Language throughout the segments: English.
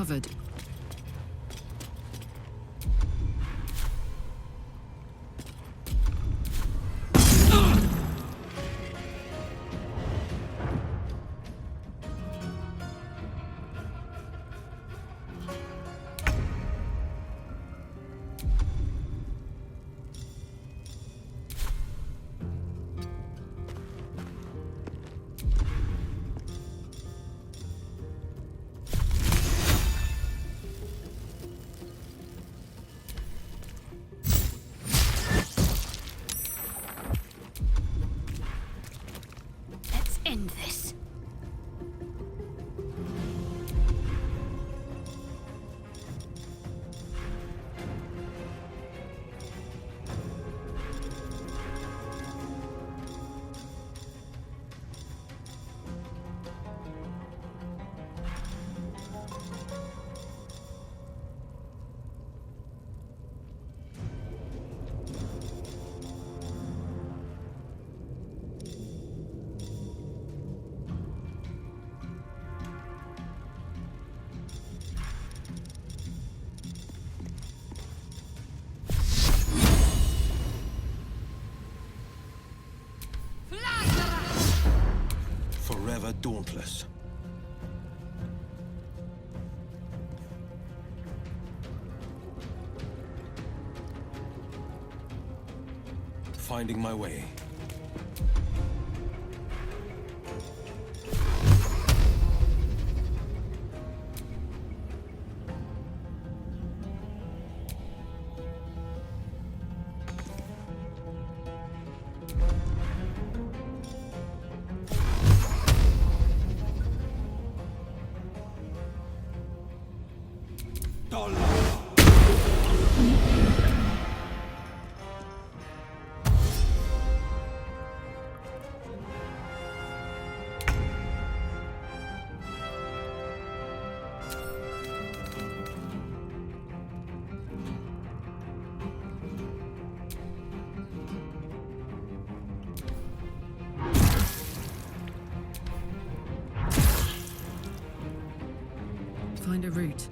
covered. End this. Forever dauntless. Finding my way. Find a route.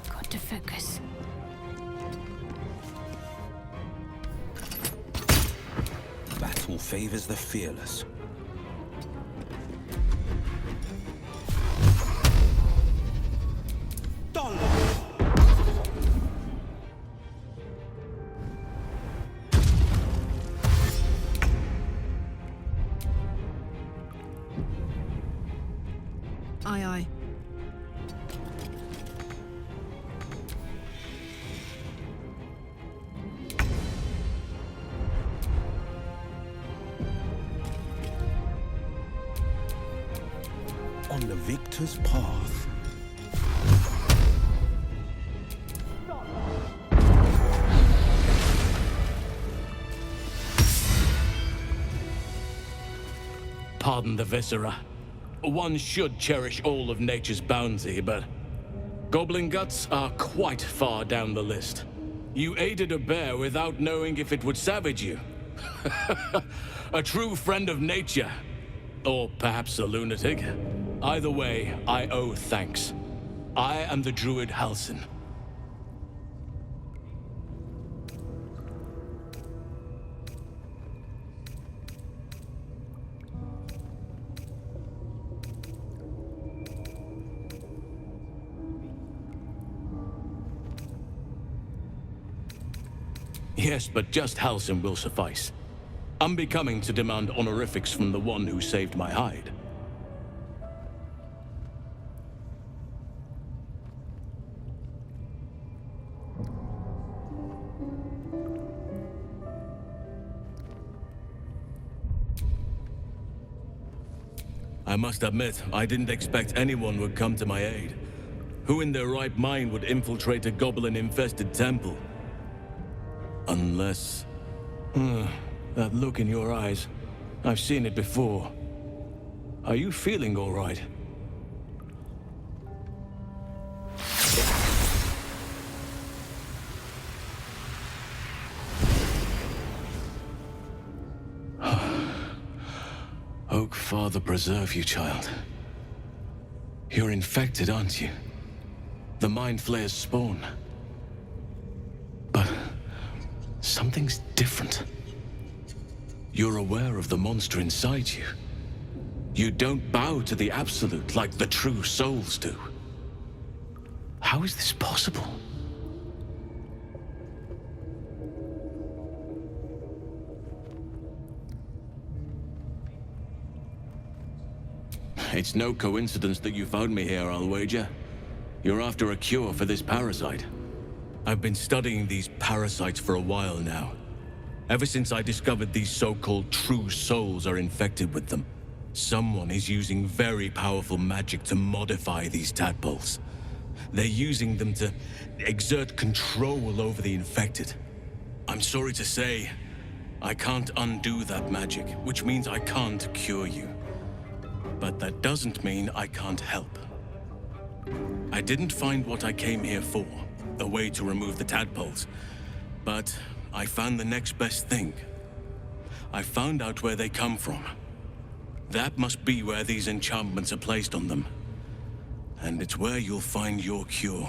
Got to focus. Battle favors the fearless. Aye, aye. On the victor's path. Pardon the viscera. One should cherish all of nature's bounty, but goblin guts are quite far down the list. You aided a bear without knowing if it would savage you. A true friend of nature. Or perhaps a lunatic. Either way, I owe thanks. I am the druid Halsin. Yes, but just Halsin will suffice. Unbecoming to demand honorifics from the one who saved my hide. I must admit, I didn't expect anyone would come to my aid. Who in their right mind would infiltrate a goblin-infested temple? Unless... that look in your eyes. I've seen it before. Are you feeling all right? Oak Father preserve you, child. You're infected, aren't you? The Mind Flayer's spawn. But something's different. You're aware of the monster inside you. You don't bow to the Absolute like the true souls do. How is this possible? It's no coincidence that you found me here, I'll wager. You're after a cure for this parasite. I've been studying these parasites for a while now. Ever since I discovered these so-called true souls are infected with them. Someone is using very powerful magic to modify these tadpoles. They're using them to exert control over the infected. I'm sorry to say, I can't undo that magic, which means I can't cure you. But that doesn't mean I can't help. I didn't find what I came here for, a way to remove the tadpoles, but I found the next best thing. I found out where they come from. That must be where these enchantments are placed on them. And it's where you'll find your cure.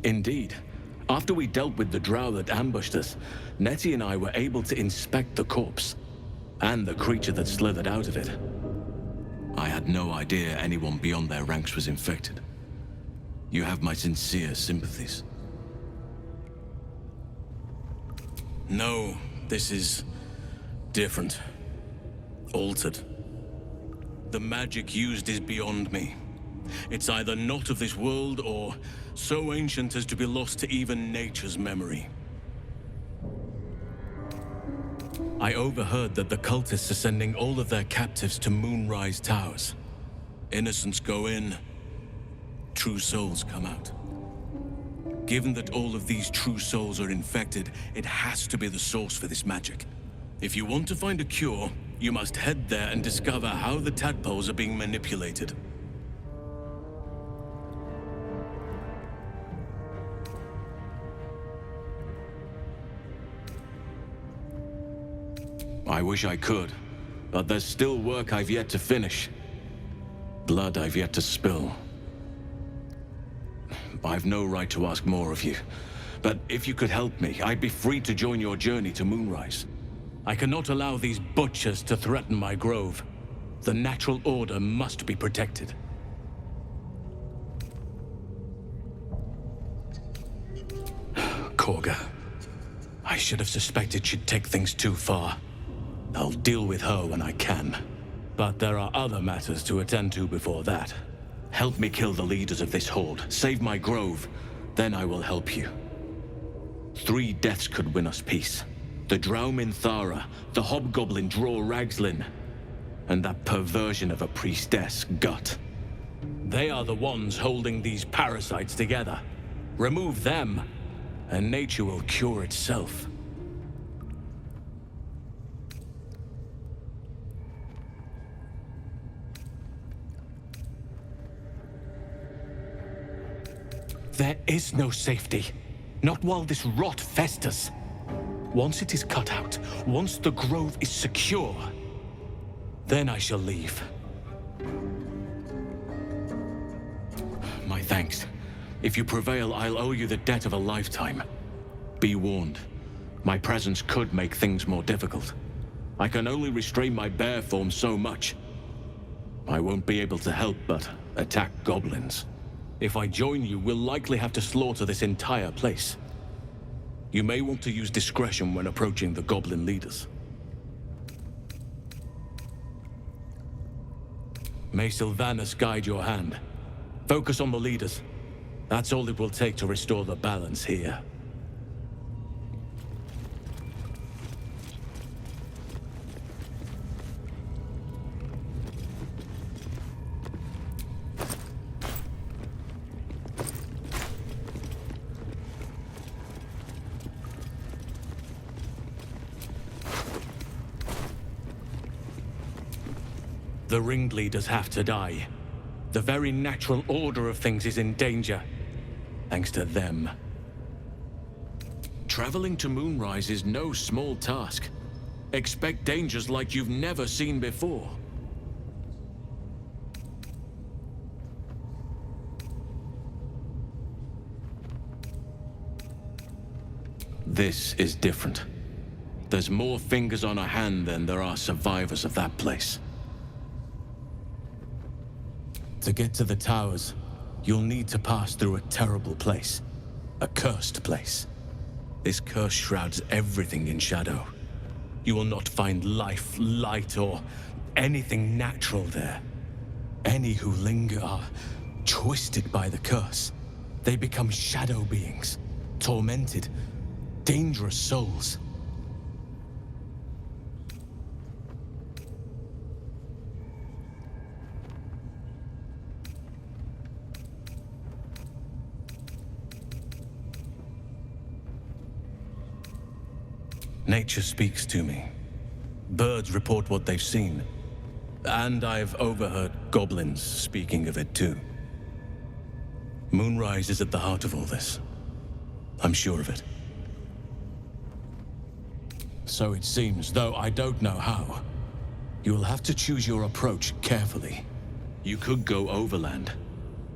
Indeed. After we dealt with the drow that ambushed us, Nettie and I were able to inspect the corpse, and the creature that slithered out of it. I had no idea anyone beyond their ranks was infected. You have my sincere sympathies. No, this is different. Altered. The magic used is beyond me. It's either not of this world or so ancient as to be lost to even nature's memory. I overheard that the cultists are sending all of their captives to Moonrise Towers. Innocents go in, true souls come out. Given that all of these true souls are infected, it has to be the source for this magic. If you want to find a cure, you must head there and discover how the tadpoles are being manipulated. I wish I could, but there's still work I've yet to finish. Blood I've yet to spill. I've no right to ask more of you, but if you could help me, I'd be free to join your journey to Moonrise. I cannot allow these butchers to threaten my grove. The natural order must be protected. Korga. I should have suspected she'd take things too far. I'll deal with her when I can. But there are other matters to attend to before that. Help me kill the leaders of this horde, save my grove, then I will help you. 3 deaths could win us peace. The Drow Minthara, the Hobgoblin Draw Ragslin, and that perversion of a priestess, Gut. They are the ones holding these parasites together. Remove them, and nature will cure itself. There is no safety. Not while this rot festers. Once it is cut out, once the grove is secure, then I shall leave. My thanks. If you prevail, I'll owe you the debt of a lifetime. Be warned. My presence could make things more difficult. I can only restrain my bear form so much. I won't be able to help but attack goblins. If I join you, we'll likely have to slaughter this entire place. You may want to use discretion when approaching the goblin leaders. May Sylvanus guide your hand. Focus on the leaders. That's all it will take to restore the balance here. The ringleaders have to die. The very natural order of things is in danger, thanks to them. Traveling to Moonrise is no small task. Expect dangers like you've never seen before. This is different. There's more fingers on a hand than there are survivors of that place. To get to the towers, you'll need to pass through a terrible place. A cursed place. This curse shrouds everything in shadow. You will not find life, light, or anything natural there. Any who linger are twisted by the curse. They become shadow beings, tormented, dangerous souls. Nature speaks to me. Birds report what they've seen. And I've overheard goblins speaking of it too. Moonrise is at the heart of all this. I'm sure of it. So it seems, though I don't know how. You'll have to choose your approach carefully. You could go overland,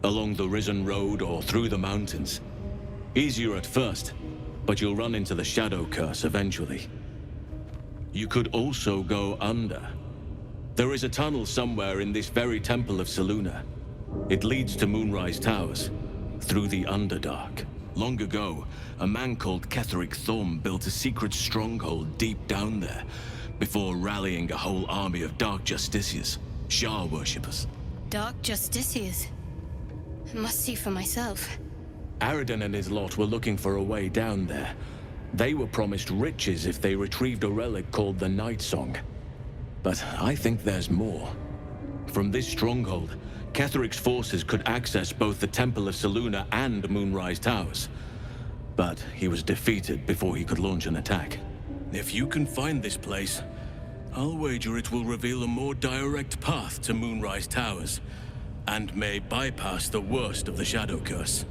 along the Risen Road or through the mountains. Easier at first, but you'll run into the Shadow Curse eventually. You could also go under. There is a tunnel somewhere in this very Temple of Selûne. It leads to Moonrise Towers, through the Underdark. Long ago, a man called Ketheric Thorm built a secret stronghold deep down there, before rallying a whole army of Dark Justiciars, Shah worshippers. Dark Justiciars. Must see for myself. Aradin and his lot were looking for a way down there. They were promised riches if they retrieved a relic called the Night Song. But I think there's more. From this stronghold, Ketheric's forces could access both the Temple of Selûne and Moonrise Towers. But he was defeated before he could launch an attack. If you can find this place, I'll wager it will reveal a more direct path to Moonrise Towers, and may bypass the worst of the Shadow Curse.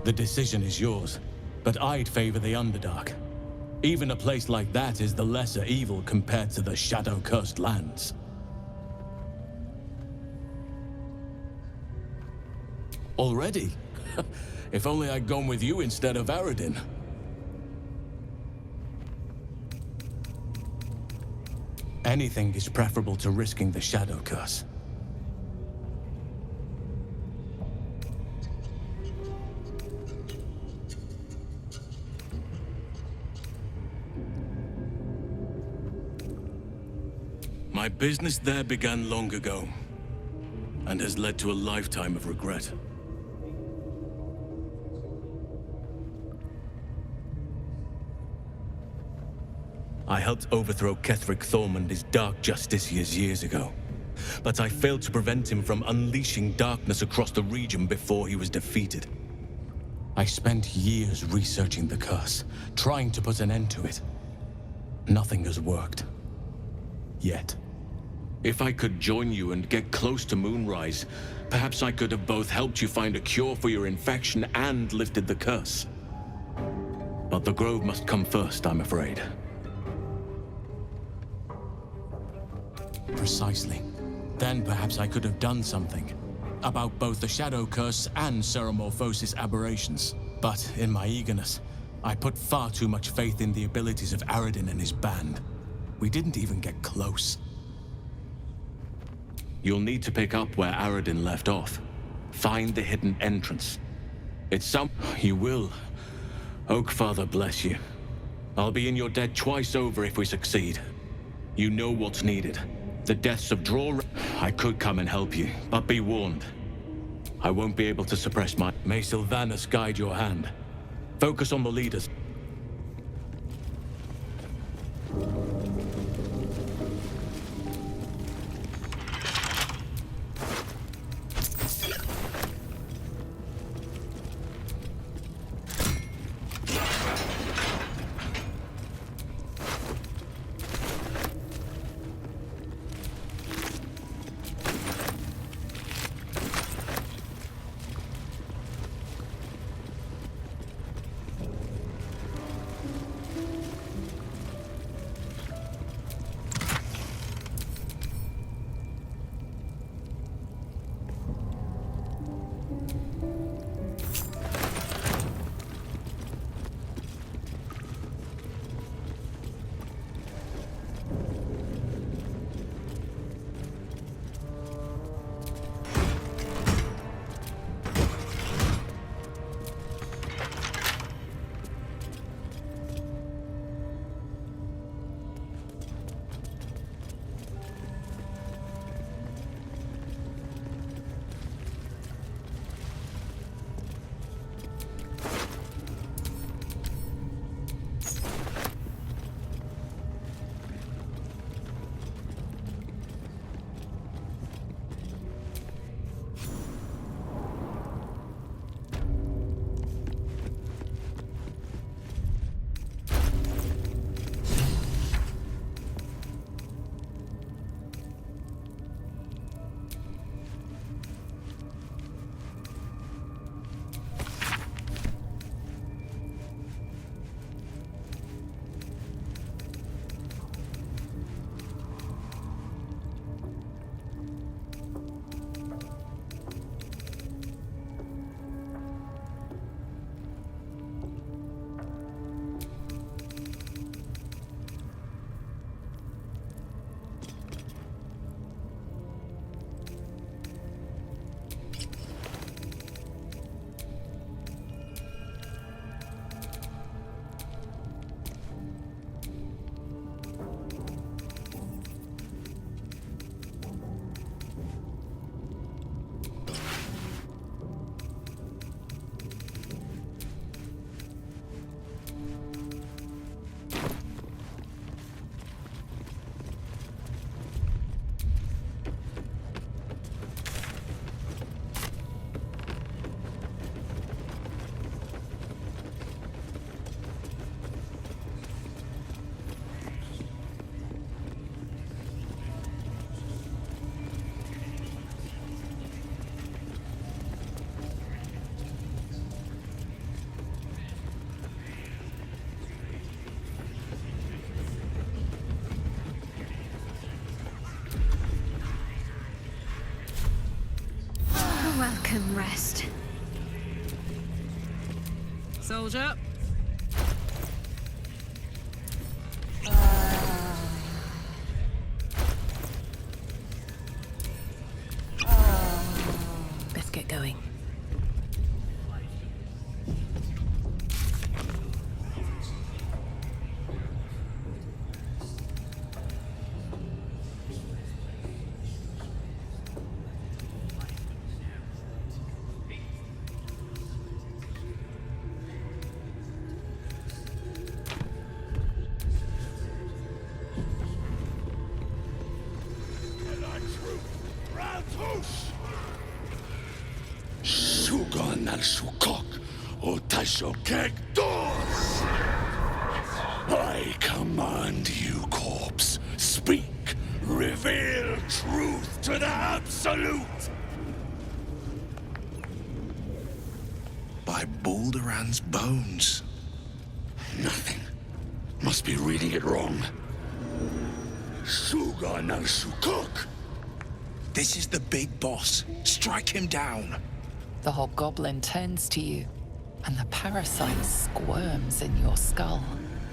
The decision is yours, but I'd favor the Underdark. Even a place like that is the lesser evil compared to the Shadow-cursed lands. Already? If only I'd gone with you instead of Aradin. Anything is preferable to risking the Shadow Curse. My business there began long ago, and has led to a lifetime of regret. I helped overthrow Ketheric Thorm and his Dark Justiciars years ago, but I failed to prevent him from unleashing darkness across the region before he was defeated. I spent years researching the curse, trying to put an end to it. Nothing has worked. Yet. If I could join you and get close to Moonrise, perhaps I could have both helped you find a cure for your infection and lifted the curse. But the Grove must come first, I'm afraid. Precisely. Then perhaps I could have done something about both the Shadow Curse and Ceremorphosis aberrations. But in my eagerness, I put far too much faith in the abilities of Aradin and his band. We didn't even get close. You'll need to pick up where Aradin left off. Find the hidden entrance. It's some... You will. Oakfather bless you. I'll be in your debt twice over if we succeed. You know what's needed. The deaths of Draw... I could come and help you, but be warned. I won't be able to suppress my... May Sylvanus guide your hand. Focus on the leaders. Welcome, rest. Soldier. Let's get going. I command you, corpse. Speak. Reveal truth to the Absolute. By Balduran's bones. Nothing. Must be reading it wrong. Suga no Shukok. This is the big boss. Strike him down. The hobgoblin turns to you, and the parasite squirms in your skull.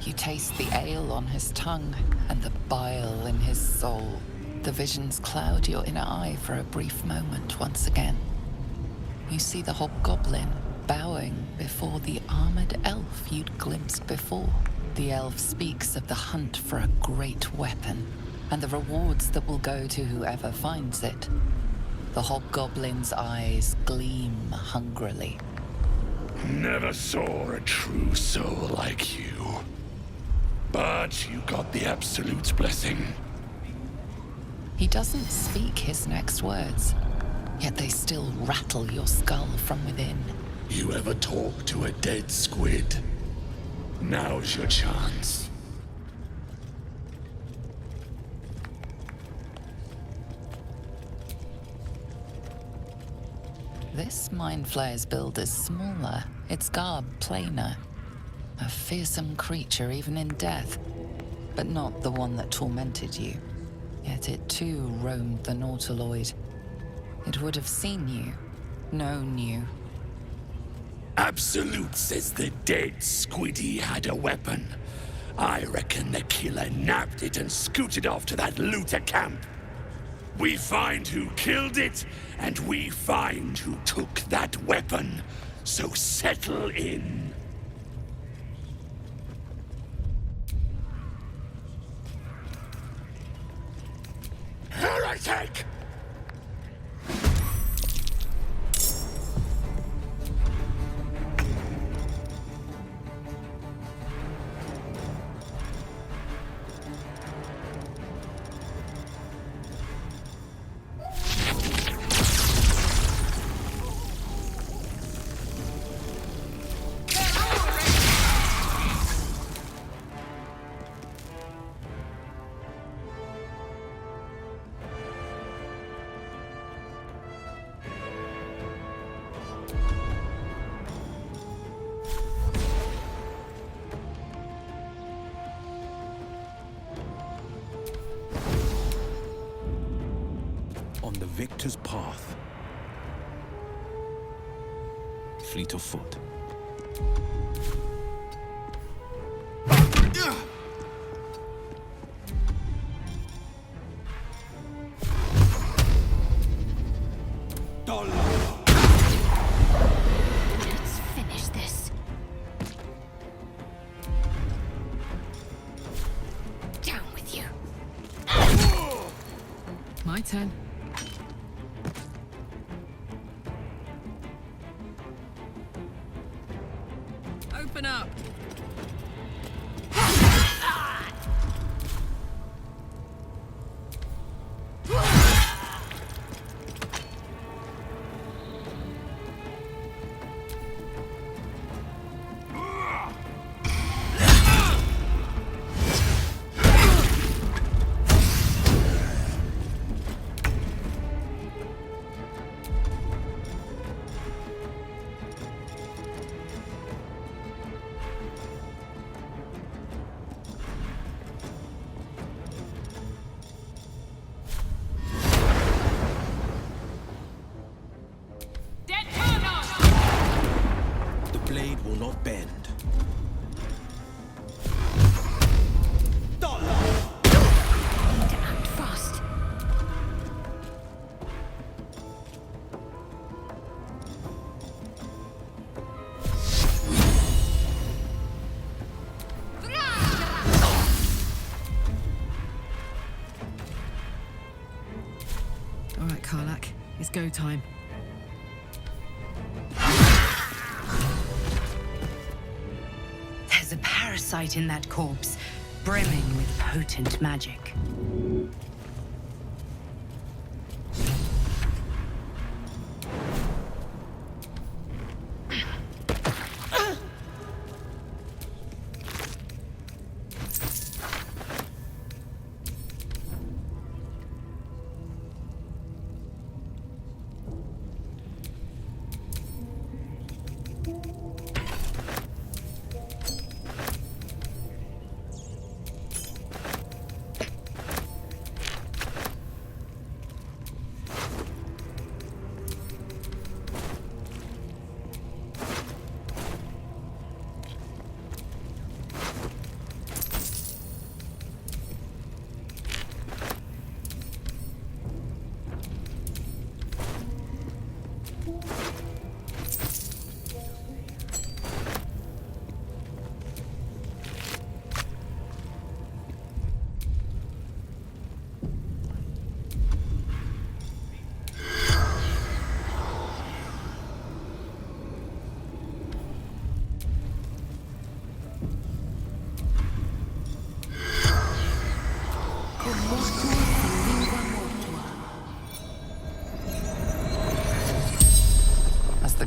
You taste the ale on his tongue, and the bile in his soul. The visions cloud your inner eye for a brief moment once again. You see the hobgoblin, bowing before the armored elf you'd glimpsed before. The elf speaks of the hunt for a great weapon, and the rewards that will go to whoever finds it. The hobgoblin's eyes gleam hungrily. Never saw a true soul like you. But you got the Absolute's blessing. He doesn't speak his next words, yet they still rattle your skull from within. You ever talk to a dead squid? Now's your chance. This Mind Flayer's build is smaller, its garb plainer. A fearsome creature even in death, but not the one that tormented you. Yet it too roamed the Nautiloid. It would have seen you, known you. Absolute says the dead squiddy had a weapon. I reckon the killer nabbed it and scooted off to that looter camp. We find who killed it, and we find who took that weapon. So settle in. Heretic! On the victor's path. Fleet of foot. Let's finish this. Down with you. My turn. Open up. The blade will not bend. Need to act fast. All right, Karlak. It's go time. There's a parasite in that corpse, brimming with potent magic.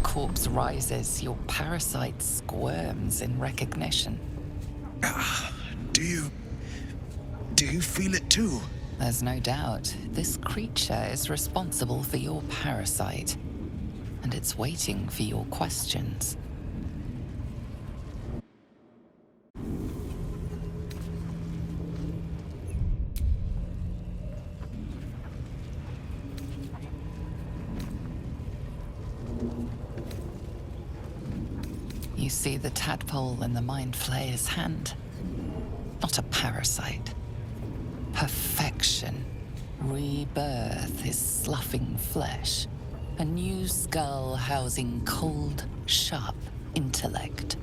corpse rises, your parasite squirms in recognition. Do you feel it too? There's no doubt this creature is responsible for your parasite, and it's waiting for your questions. You see the tadpole in the Mind Flayer's hand. Not a parasite. Perfection. Rebirth is sloughing flesh. A new skull housing cold, sharp intellect.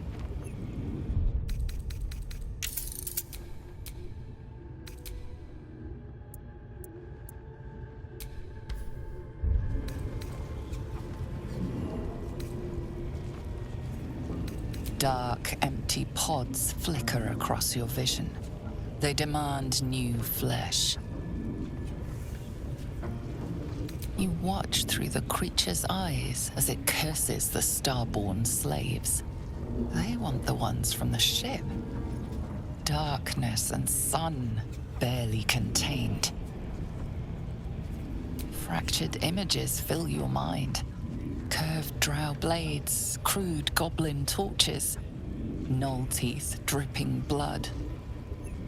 Dark, empty pods flicker across your vision. They demand new flesh. You watch through the creature's eyes as it curses the starborn slaves. They want the ones from the ship. Darkness and sun, barely contained. Fractured images fill your mind. Curved drow blades, crude goblin torches, gnoll teeth dripping blood.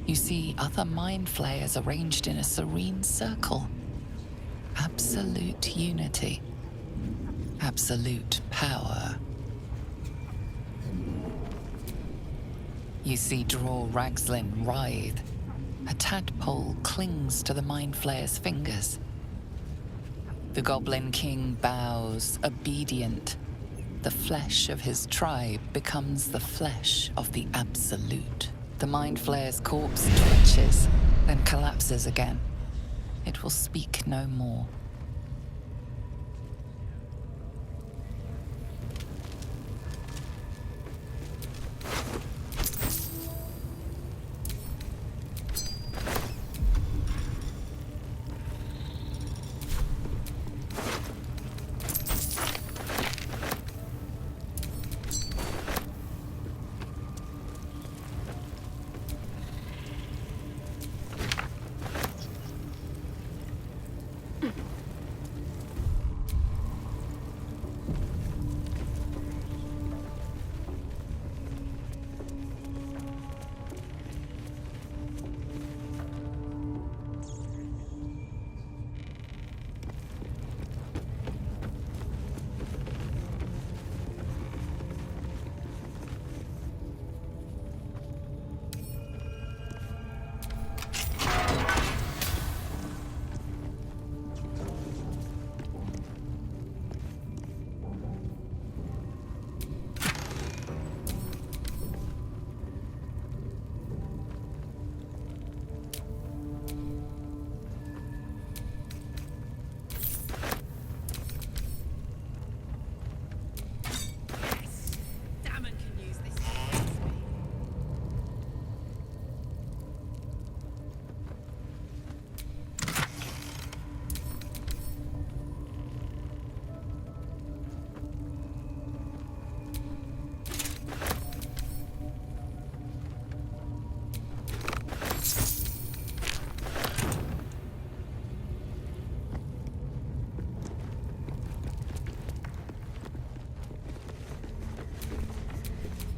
You see other mind flayers arranged in a serene circle. Absolute unity. Absolute power. You see Draw Ragslin writhe. A tadpole clings to the mind flayer's fingers. The Goblin King bows, obedient. The flesh of his tribe becomes the flesh of the Absolute. The Mind Flayer's corpse twitches, then collapses again. It will speak no more.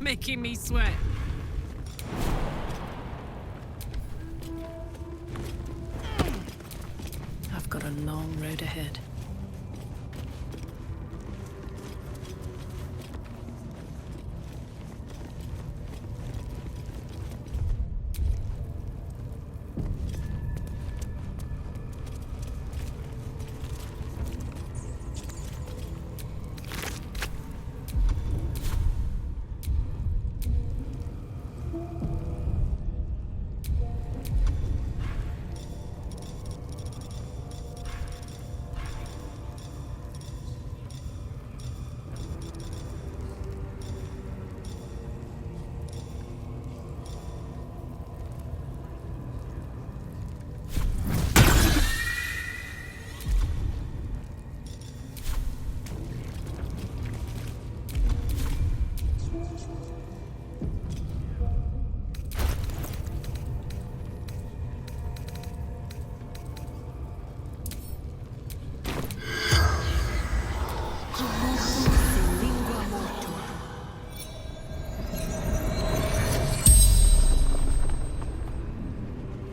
Making me sweat. I've got a long road ahead.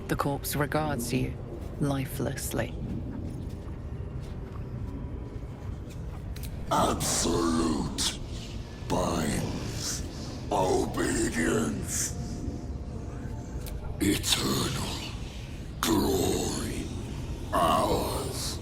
The corpse regards you, lifelessly. Absolute binds obedience. Eternal glory ours.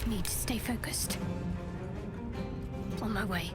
Need to stay focused. On my way.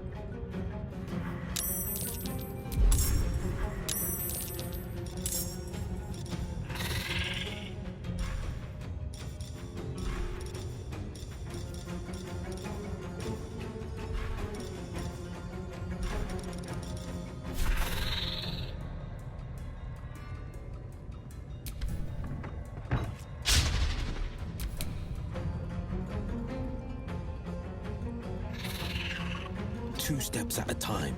Two steps at a time.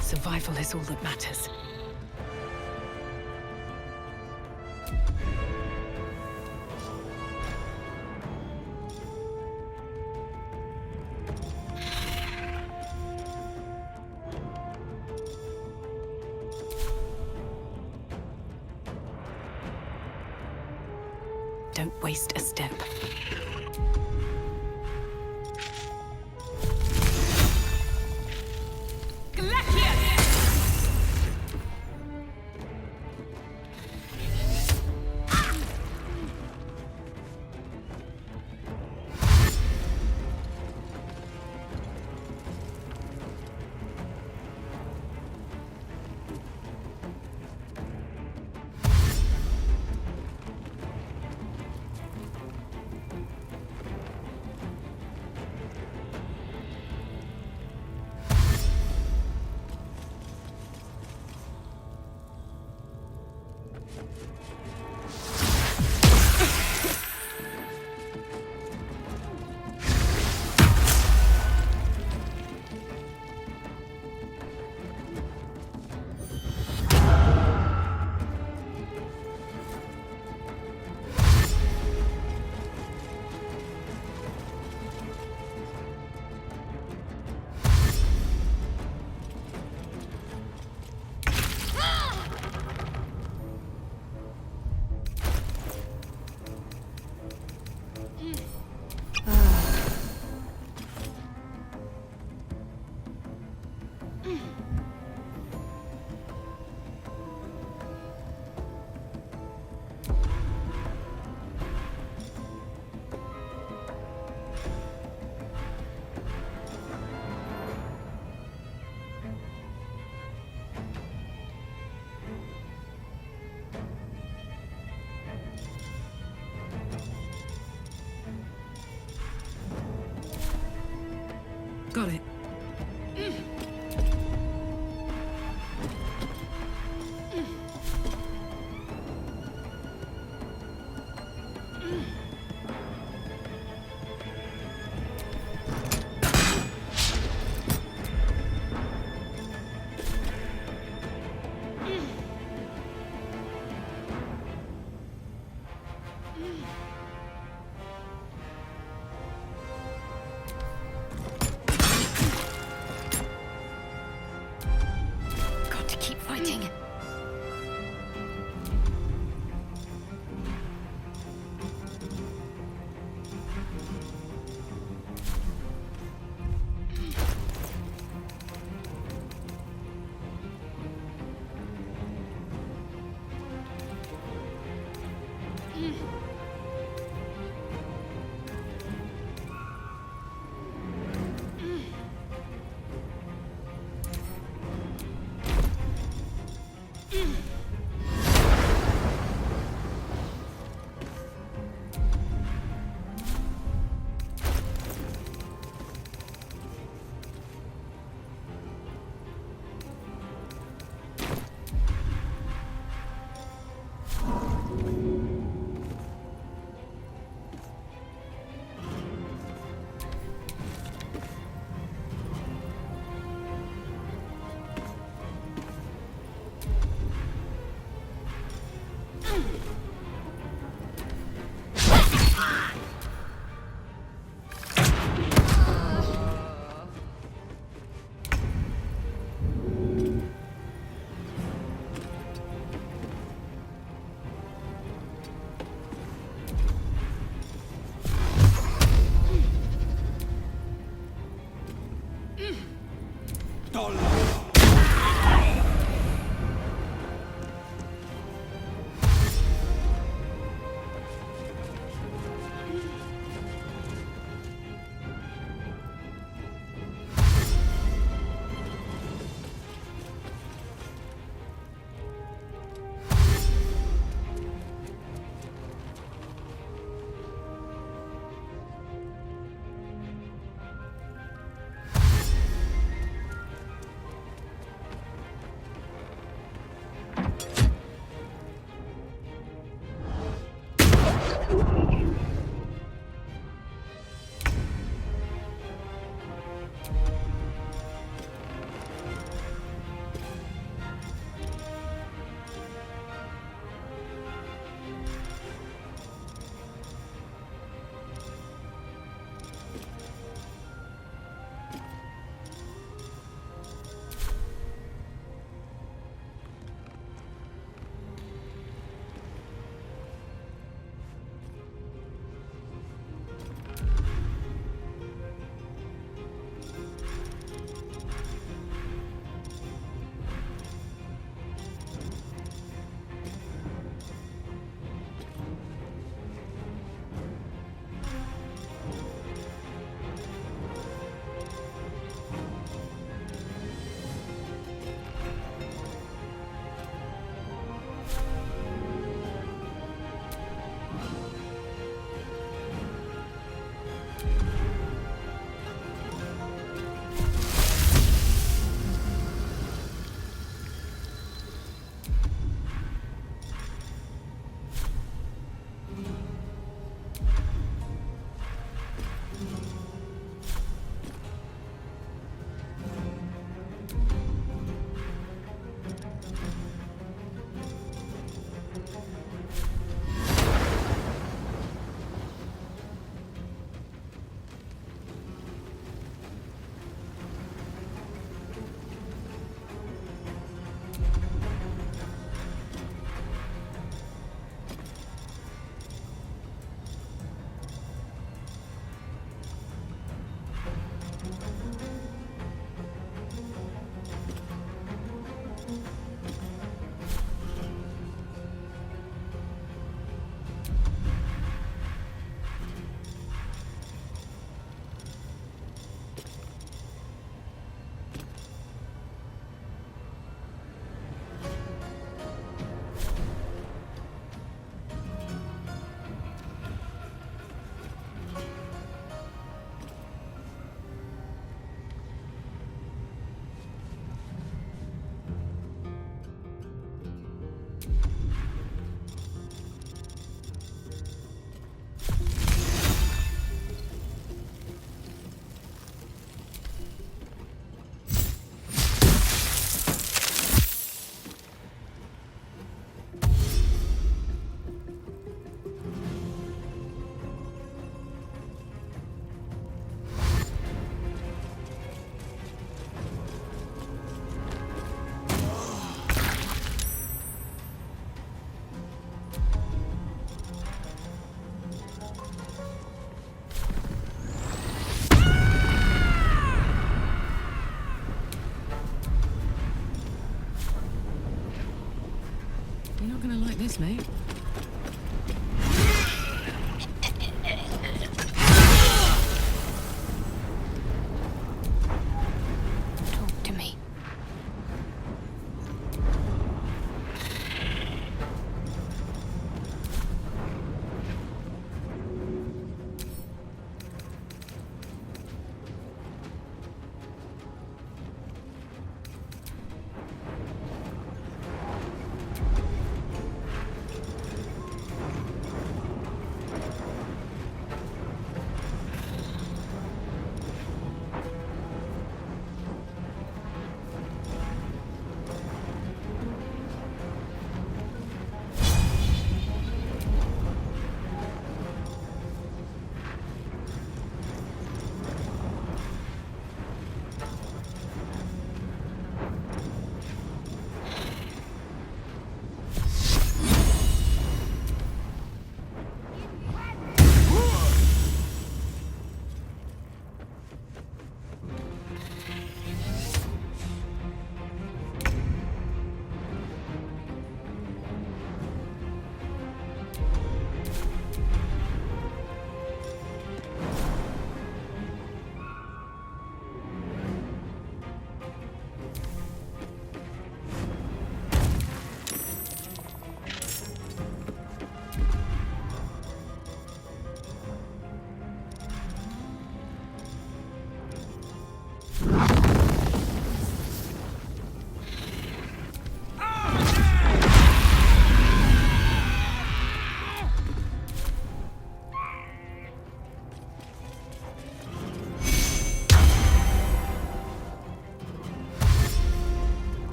Survival is all that matters. Don't waste a step. Got it.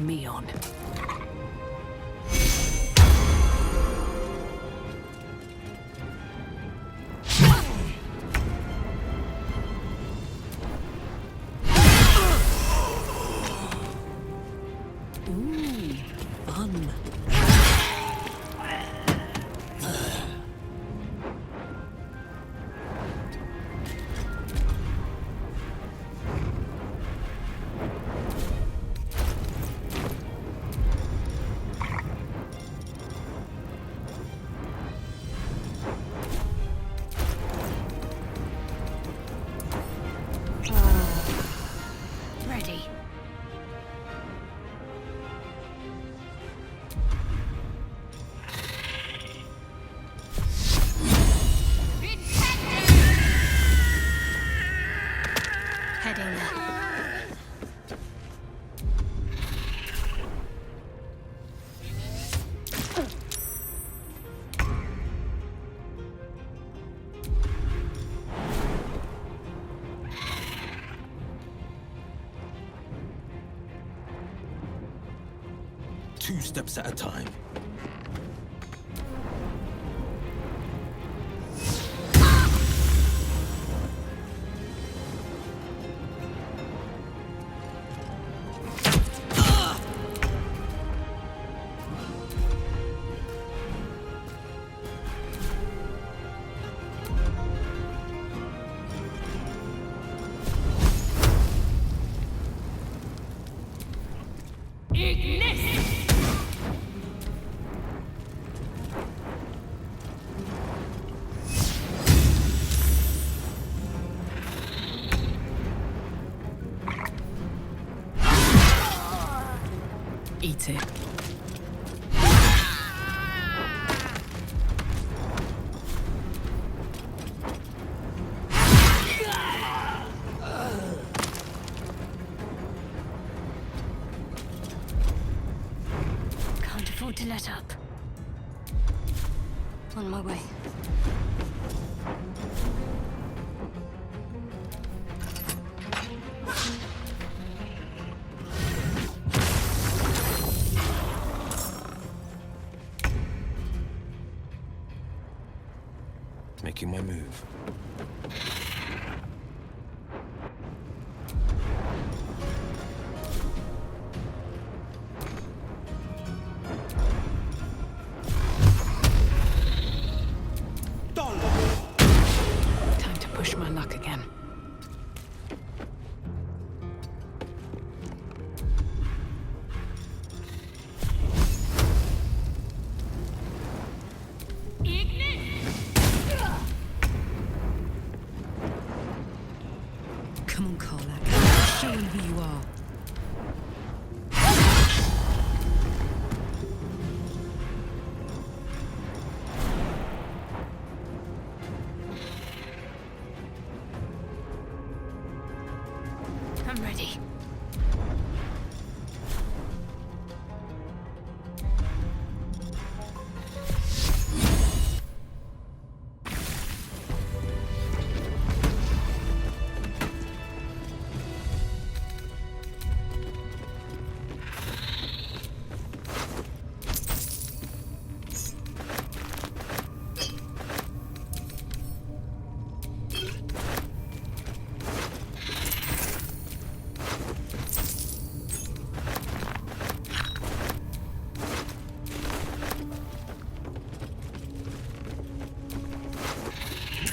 me on. Ooh, fun. Ready. Heading there. Two steps at a time. Eat it. Can't afford to let up. On my way. Making my move. Time to push my luck again. Come on, Karlak. Show him who you are. I'm ready.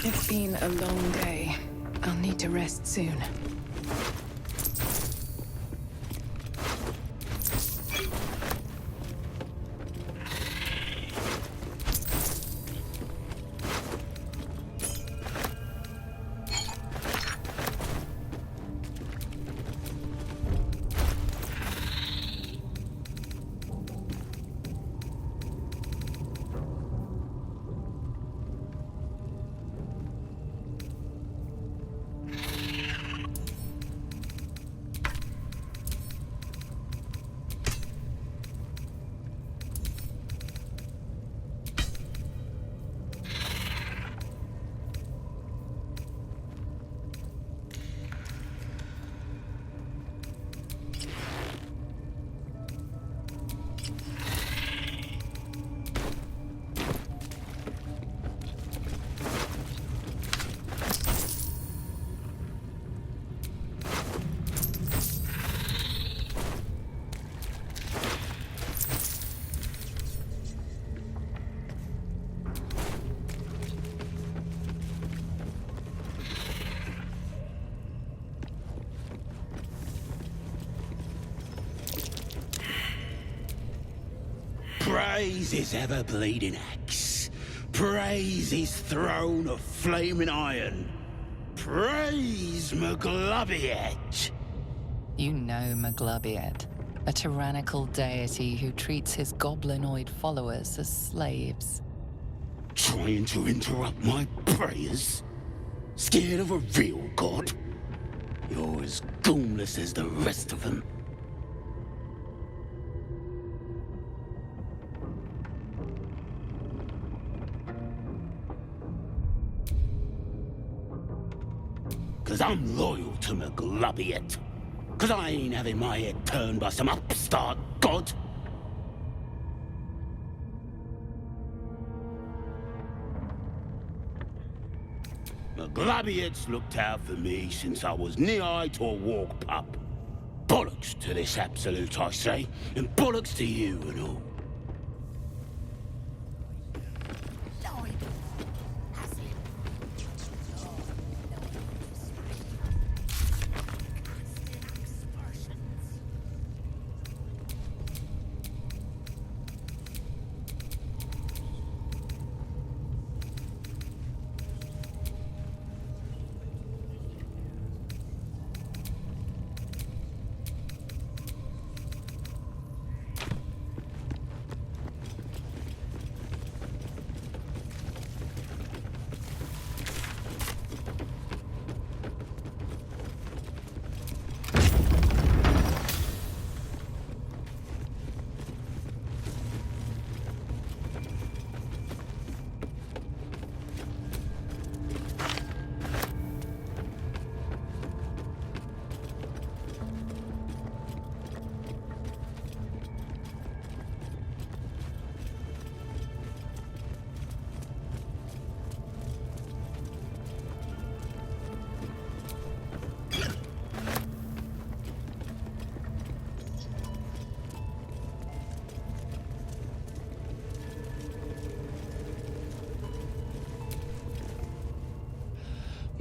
It's been a long day. I'll need to rest soon. Praise his ever-bleeding axe. Praise his throne of flaming iron. Praise Maglubiet. You know Maglubiet, a tyrannical deity who treats his goblinoid followers as slaves. Trying to interrupt my prayers? Scared of a real god? You're as goonless as the rest of them. Cause I'm loyal to Maglubiet. Cause I ain't having my head turned by some upstart god. Maglubiet's looked out for me since I was knee-high to a walk pup. Bollocks to this absolute, I say, and bollocks to you and all.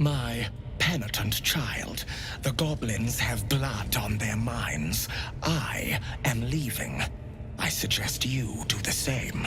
My penitent child, the goblins have blood on their minds. I am leaving. I suggest you do the same.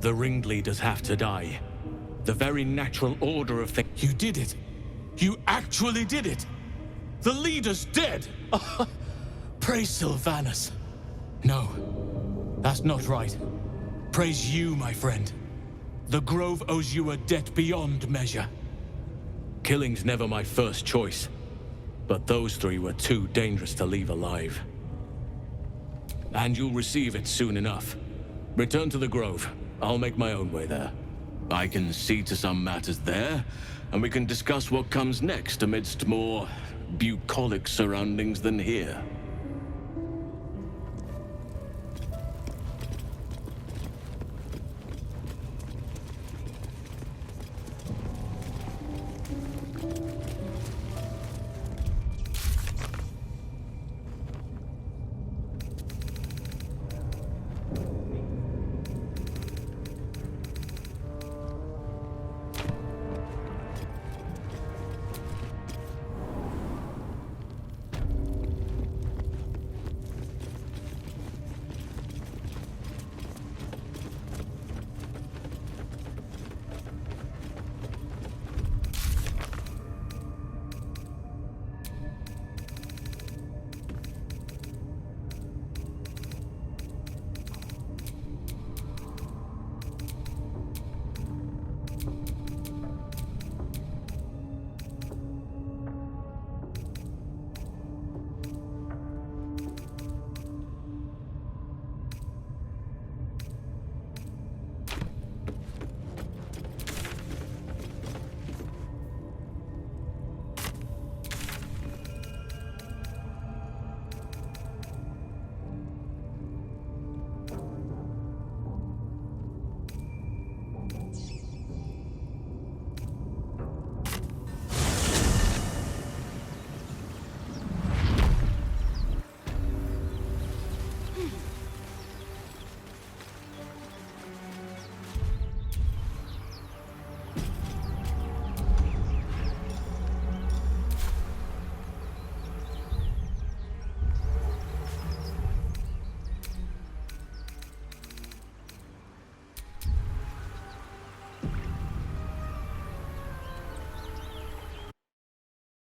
The ringleaders have to die. The very natural order of things. You did it! You actually did it! The leader's dead! Praise Sylvanus. No, that's not right. Praise you, my friend. The Grove owes you a debt beyond measure. Killing's never my first choice, but those three were too dangerous to leave alive. And you'll receive it soon enough. Return to the Grove. I'll make my own way there. I can see to some matters there, and we can discuss what comes next amidst more bucolic surroundings than here.